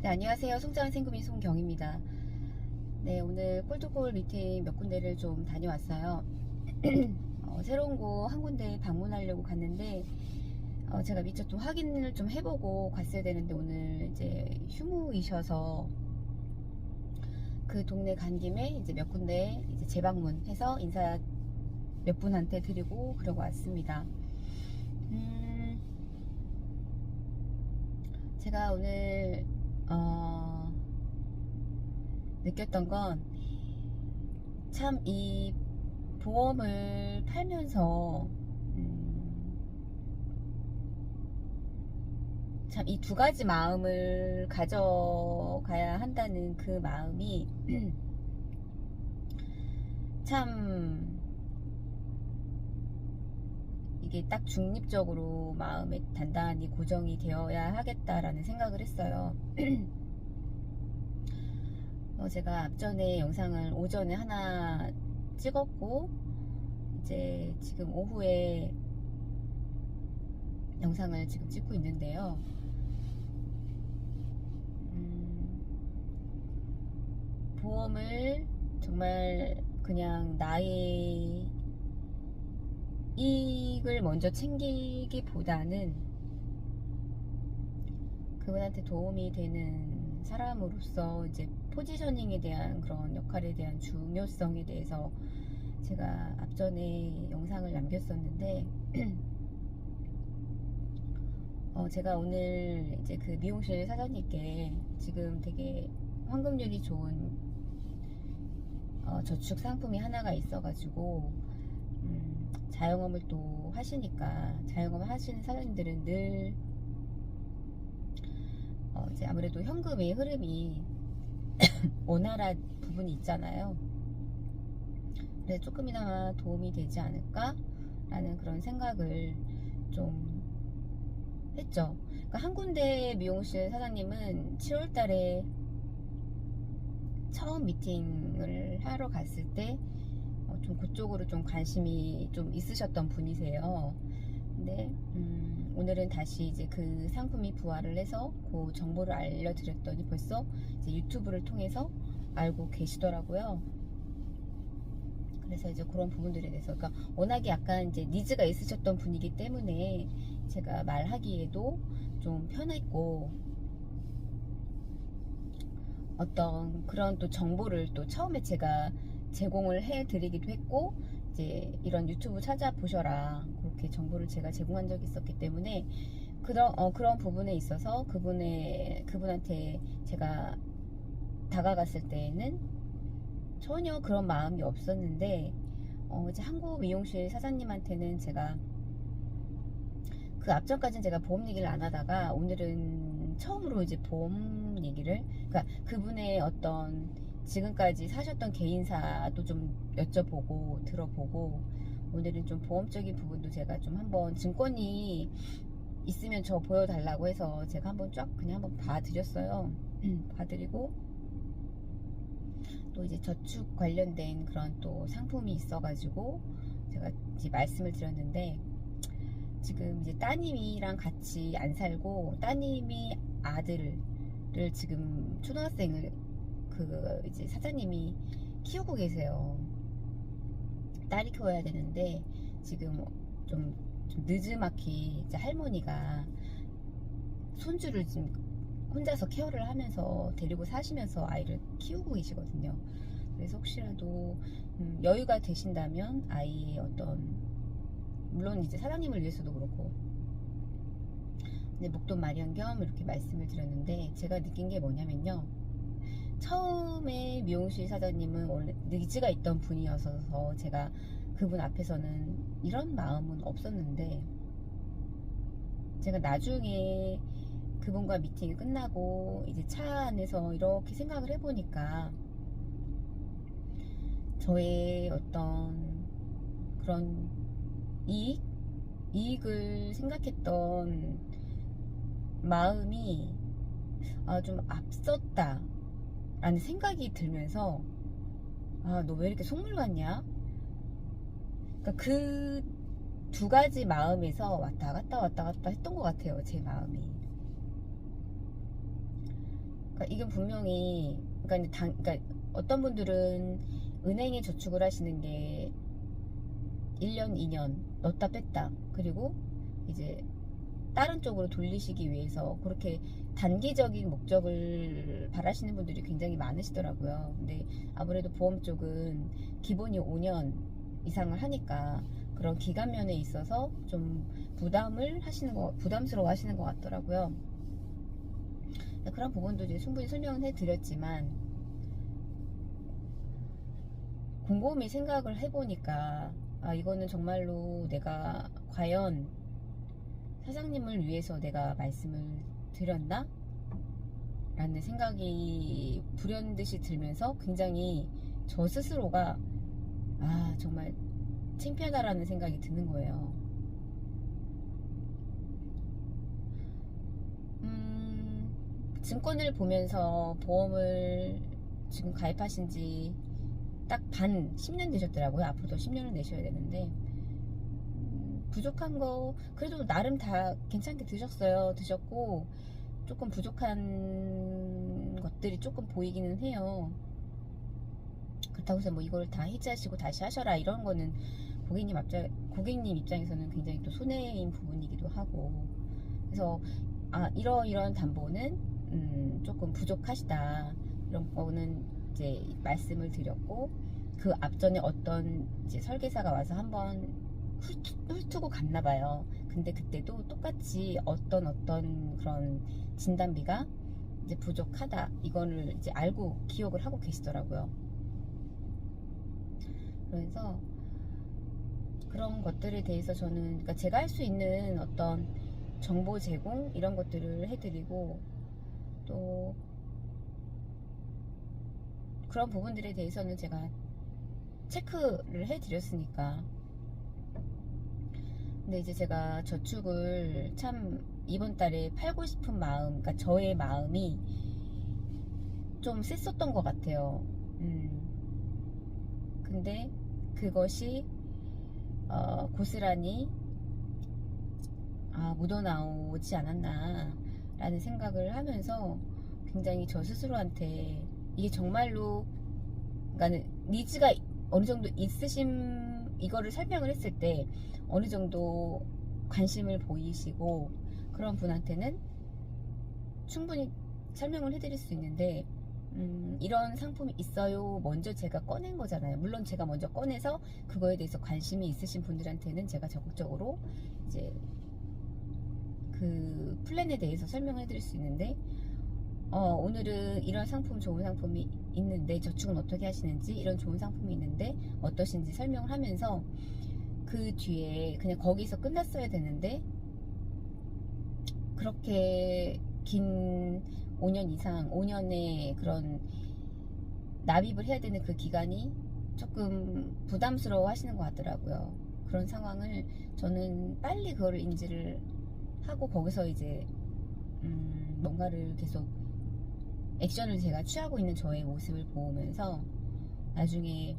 네, 안녕하세요. 송자은 생구민 송경입니다. 네, 오늘 콜드콜 미팅 몇 군데를 좀 다녀왔어요. 새로운 곳 한 군데 방문하려고 갔는데, 제가 미처 좀 확인을 좀 해보고 갔어야 되는데, 오늘 이제 휴무이셔서 그 동네 간 김에 이제 몇 군데 이제 재방문해서 인사 몇 분한테 드리고 그러고 왔습니다. 제가 오늘, 느꼈던 건, 참 이 보험을 팔면서, 참 이 두 가지 마음을 가져가야 한다는 그 마음이, 참, 이게 딱 중립적으로 마음에 단단히 고정이 되어야 하겠다라는 생각을 했어요. 제가 앞전에 영상을 오전에 하나 찍었고, 이제 지금 오후에 영상을 지금 찍고 있는데요. 보험을 정말 그냥 나의 이익을 먼저 챙기기보다는 그분한테 도움이 되는 사람으로서 이제 포지셔닝에 대한 그런 역할에 대한 중요성에 대해서 제가 앞전에 영상을 남겼었는데, 제가 오늘 이제 그 미용실 사장님께 지금 되게 환급률이 좋은 저축 상품이 하나가 있어가지고, 자영업을 또 하시니까, 자영업을 하시는 사장님들은 늘 이제 아무래도 현금의 흐름이 원활한 부분이 있잖아요. 그래서 조금이나마 도움이 되지 않을까 라는 그런 생각을 좀 했죠. 그러니까 한 군데 미용실 사장님은 7월 달에 처음 미팅을 하러 갔을 때 좀 그쪽으로 좀 관심이 좀 있으셨던 분이세요. 근데 오늘은 다시 이제 그 상품이 부활을 해서 그 정보를 알려드렸더니 벌써 이제 유튜브를 통해서 알고 계시더라고요. 그래서 이제 그런 부분들에 대해서, 그러니까 워낙에 약간 이제 니즈가 있으셨던 분이기 때문에 제가 말하기에도 좀 편했고, 어떤 그런 또 정보를 또 처음에 제가 제공을 해 드리기도 했고, 이제 이런 유튜브 찾아보셔라 그렇게 정보를 제가 제공한 적이 있었기 때문에 그런 부분에 있어서 그분한테 제가 다가갔을 때에는 전혀 그런 마음이 없었는데, 이제 한국 미용실 사장님한테는 제가 그 앞전까지는 제가 보험 얘기를 안 하다가 오늘은 처음으로 이제 보험 얘기를, 그러니까 그분의 어떤 지금까지 사셨던 개인사도 좀 여쭤보고 들어보고, 오늘은 좀 보험적인 부분도 제가 좀 한번 증권이 있으면 저 보여달라고 해서 제가 한번 쫙 그냥 한번 봐드렸어요. 봐드리고 또 이제 저축 관련된 그런 또 상품이 있어가지고 제가 이제 말씀을 드렸는데, 지금 이제 따님이랑 같이 안 살고 따님이 아들을 지금 초등학생을 그 이제 사장님이 키우고 계세요. 딸이 키워야 되는데 지금 좀 늦지막히 이제 할머니가 손주를 지금 혼자서 케어를 하면서 데리고 사시면서 아이를 키우고 계시거든요. 그래서 혹시라도 여유가 되신다면 아이의 어떤, 물론 이제 사장님을 위해서도 그렇고, 근데 목돈 마련 겸 이렇게 말씀을 드렸는데, 제가 느낀 게 뭐냐면요, 처음에 미용실 사장님은 원래 니즈가 있던 분이어서 제가 그분 앞에서는 이런 마음은 없었는데, 제가 나중에 그분과 미팅이 끝나고 이제 차 안에서 이렇게 생각을 해보니까 저의 어떤 그런 이익을 생각했던 마음이 좀 앞섰다 라는 생각이 들면서, 너 왜 이렇게 속물 같냐? 그러니까 그 두 가지 마음에서 왔다 갔다 했던 것 같아요, 제 마음이. 그러니까 이건 분명히 그러니까 어떤 분들은 은행에 저축을 하시는 게 1년, 2년 넣었다 뺐다 그리고 이제 다른 쪽으로 돌리시기 위해서 그렇게 단기적인 목적을 바라시는 분들이 굉장히 많으시더라고요. 근데 아무래도 보험 쪽은 기본이 5년 이상을 하니까 그런 기간면에 있어서 좀 부담스러워 하시는 것 같더라고요. 그런 부분도 이제 충분히 설명을 해드렸지만, 곰곰이 생각을 해보니까, 이거는 정말로 내가 과연 사장님을 위해서 내가 말씀을 드렸나? 라는 생각이 불현듯이 들면서 굉장히 저 스스로가 정말 창피하다라는 생각이 드는 거예요. 증권을 보면서 보험을 지금 가입하신 지 딱 10년 되셨더라고요. 앞으로도 10년을 내셔야 되는데, 부족한 거 그래도 나름 다 괜찮게 드셨고 조금 부족한 것들이 조금 보이기는 해요. 그렇다고 해서 뭐 이걸 다 해지하시고 다시 하셔라 이런 거는 고객님 입장에서는 굉장히 또 손해인 부분이기도 하고, 그래서 이러이러한 담보는 조금 부족하시다 이런 거는 이제 말씀을 드렸고, 그 앞전에 어떤 이제 설계사가 와서 한번 훑고 갔나 봐요. 근데 그때도 똑같이 어떤 그런 진단비가 이제 부족하다 이거를 이제 알고 기억을 하고 계시더라고요. 그래서 그런 것들에 대해서 저는 그러니까 제가 할 수 있는 어떤 정보 제공 이런 것들을 해드리고, 또 그런 부분들에 대해서는 제가 체크를 해드렸으니까. 근데 이제 제가 저축을 참 이번 달에 팔고 싶은 마음, 그러니까 저의 마음이 좀 셌었던 것 같아요. 근데 그것이 고스란히 묻어나오지 않았나 라는 생각을 하면서 굉장히 저 스스로한테 이게 정말로, 그러니까 니즈가 어느 정도 있으신, 이거를 설명을 했을 때 어느 정도 관심을 보이시고 그런 분한테는 충분히 설명을 해드릴 수 있는데, 이런 상품이 있어요 먼저 제가 꺼낸 거잖아요. 물론 제가 먼저 꺼내서 그거에 대해서 관심이 있으신 분들한테는 제가 적극적으로 이제 그 플랜에 대해서 설명해 드릴 수 있는데, 오늘은 이런 상품, 좋은 상품이 있는데 저축은 어떻게 하시는지, 이런 좋은 상품이 있는데 어떠신지 설명을 하면서 그 뒤에 그냥 거기서 끝났어야 되는데, 그렇게 긴 5년 이상 5년의 그런 납입을 해야 되는 그 기간이 조금 부담스러워 하시는 것 같더라고요. 그런 상황을 저는 빨리 그거를 인지를 하고 거기서 이제 뭔가를 계속 액션을 제가 취하고 있는 저의 모습을 보면서 나중에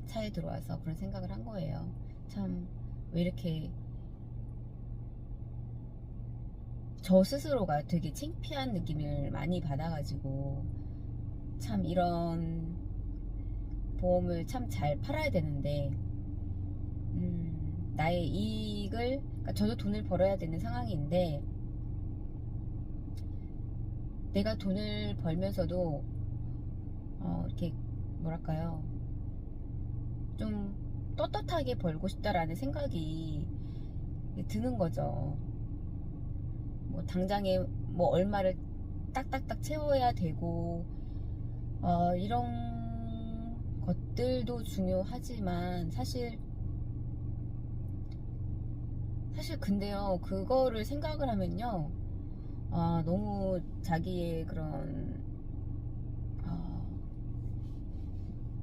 차에 들어와서 그런 생각을 한 거예요. 참, 왜 이렇게 저 스스로가 되게 창피한 느낌을 많이 받아가지고, 참 이런 보험을 참 잘 팔아야 되는데, 나의 이익을, 그러니까 저도 돈을 벌어야 되는 상황인데, 내가 돈을 벌면서도 이렇게 뭐랄까요, 좀 떳떳하게 벌고 싶다라는 생각이 드는 거죠. 뭐 당장에 뭐 얼마를 딱딱딱 채워야 되고, 이런 것들도 중요하지만 사실 근데요, 그거를 생각을 하면요, 너무 자기의 그런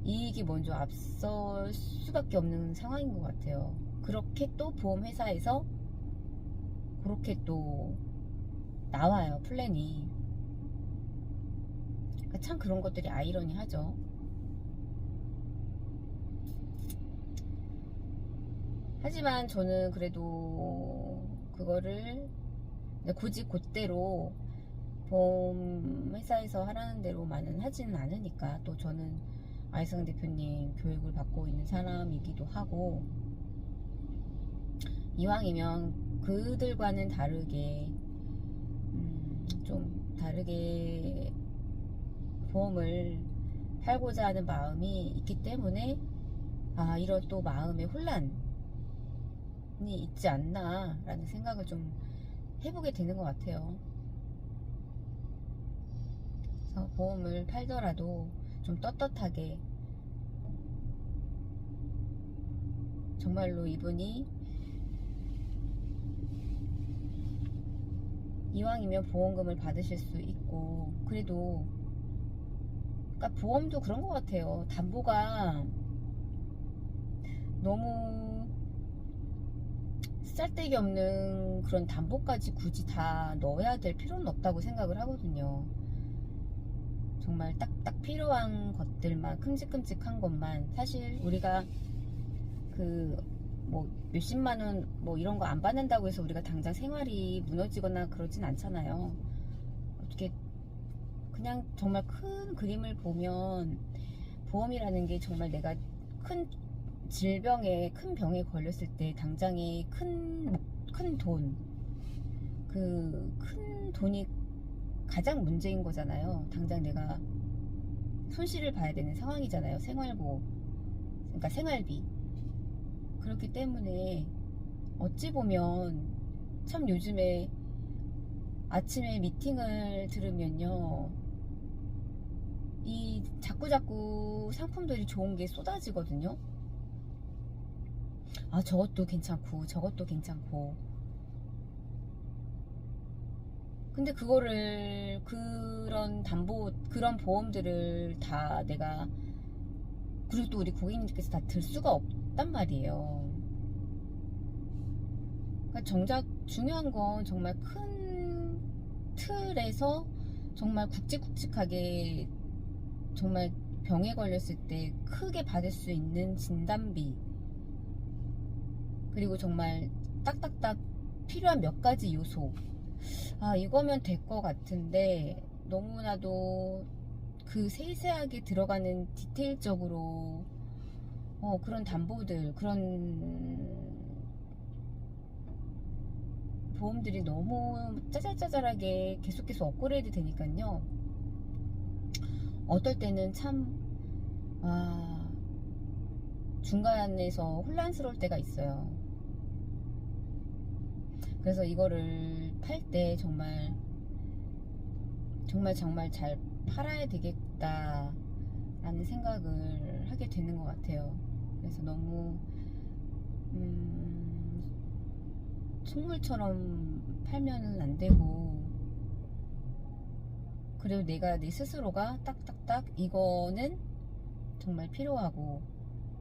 이익이 먼저 앞설 수밖에 없는 상황인 것 같아요. 그렇게 또 보험회사에서 그렇게 또 나와요, 플랜이. 그러니까 참 그런 것들이 아이러니하죠. 하지만 저는 그래도 그거를 굳이 그대로 보험 회사에서 하라는 대로만은 하지는 않으니까, 또 저는 아이성 대표님 교육을 받고 있는 사람이기도 하고, 이왕이면 그들과는 다르게 좀 다르게 보험을 팔고자 하는 마음이 있기 때문에 이런 또 마음의 혼란이 있지 않나 라는 생각을 좀 해보게 되는 것 같아요. 그래서 보험을 팔더라도 좀 떳떳하게, 정말로 이분이 이왕이면 보험금을 받으실 수 있고, 그래도 그러니까 보험도 그런 것 같아요. 담보가 너무 쓸데기 없는 그런 담보까지 굳이 다 넣어야 될 필요는 없다고 생각을 하거든요. 정말 딱 필요한 것들만, 큼직큼직한 것만. 사실 우리가 뭐 몇십만 원 뭐 이런 거 안 받는다고 해서 우리가 당장 생활이 무너지거나 그러진 않잖아요. 어떻게 그냥 정말 큰 그림을 보면 보험이라는 게 정말 내가 큰 질병에, 큰 병에 걸렸을 때 당장에 큰 돈, 그 큰 돈이 가장 문제인 거잖아요. 당장 내가 손실을 봐야 되는 상황이잖아요. 생활보험, 그러니까 생활비. 그렇기 때문에 어찌 보면 참 요즘에 아침에 미팅을 들으면요, 이 자꾸자꾸 상품들이 좋은 게 쏟아지거든요. 저것도 괜찮고 저것도 괜찮고. 근데 그거를, 그런 보험들을 다 내가, 그리고 또 우리 고객님께서 다 들 수가 없단 말이에요. 그러니까 정작 중요한 건 정말 큰 틀에서 정말 굵직굵직하게, 정말 병에 걸렸을 때 크게 받을 수 있는 진단비, 그리고 정말 딱딱딱 필요한 몇 가지 요소, 이거면 될 것 같은데, 너무나도 그 세세하게 들어가는 디테일적으로 그런 담보들, 그런 보험들이 너무 짜잘짜잘하게 계속 업그레이드 되니까요, 어떨 때는 참 중간에서 혼란스러울 때가 있어요. 그래서 이거를 팔 때 정말 잘 팔아야 되겠다 라는 생각을 하게 되는 것 같아요. 그래서 너무 속물처럼 팔면은 안 되고, 그리고 내가 내 스스로가 딱딱딱 이거는 정말 필요하고,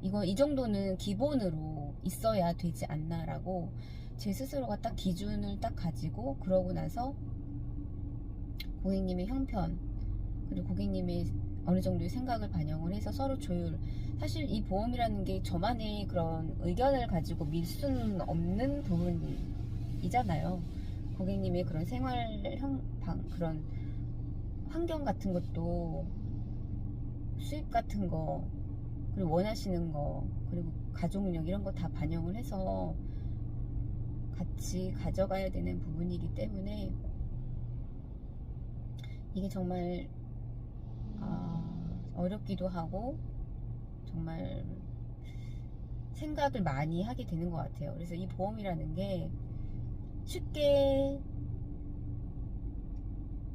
이 정도는 기본으로 있어야 되지 않나 라고 제 스스로가 딱 기준을 딱 가지고, 그러고 나서 고객님의 형편, 그리고 고객님의 어느 정도의 생각을 반영을 해서 서로 조율. 사실 이 보험이라는 게 저만의 그런 의견을 가지고 밀 수는 없는 부분이잖아요. 고객님의 그런 그런 환경 같은 것도, 수입 같은 거, 그리고 원하시는 거, 그리고 가족력, 이런 거 다 반영을 해서 같이 가져가야 되는 부분이기 때문에, 이게 정말 어렵기도 하고 정말 생각을 많이 하게 되는 것 같아요. 그래서 이 보험이라는 게 쉽게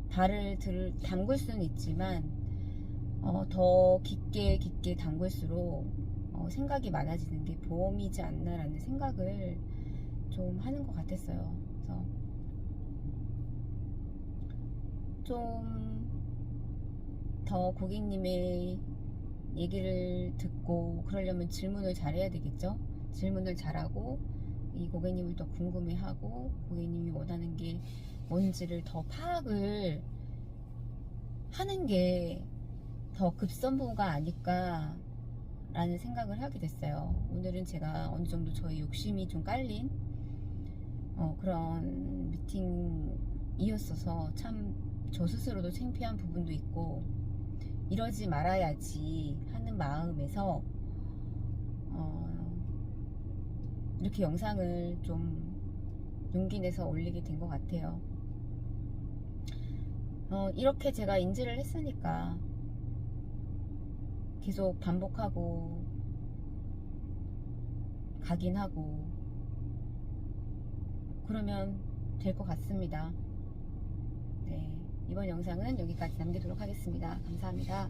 발을 담글 수는 있지만 더 깊게 담글수록 생각이 많아지는 게 보험이지 않나라는 생각을 좀 하는 것 같았어요. 그래서 좀 더 고객님의 얘기를 듣고 그러려면 질문을 잘해야 되겠죠. 질문을 잘하고 이 고객님을 더 궁금해하고 고객님이 원하는 게 뭔지를 더 파악을 하는 게 더 급선무가 아닐까 라는 생각을 하게 됐어요. 오늘은 제가 어느 정도 저의 욕심이 좀 깔린 그런 미팅이었어서 참 저 스스로도 창피한 부분도 있고 이러지 말아야지 하는 마음에서 이렇게 영상을 좀 용기 내서 올리게 된 것 같아요. 이렇게 제가 인지를 했으니까 계속 반복하고 각인하고 그러면 될 것 같습니다. 네, 이번 영상은 여기까지 남기도록 하겠습니다. 감사합니다.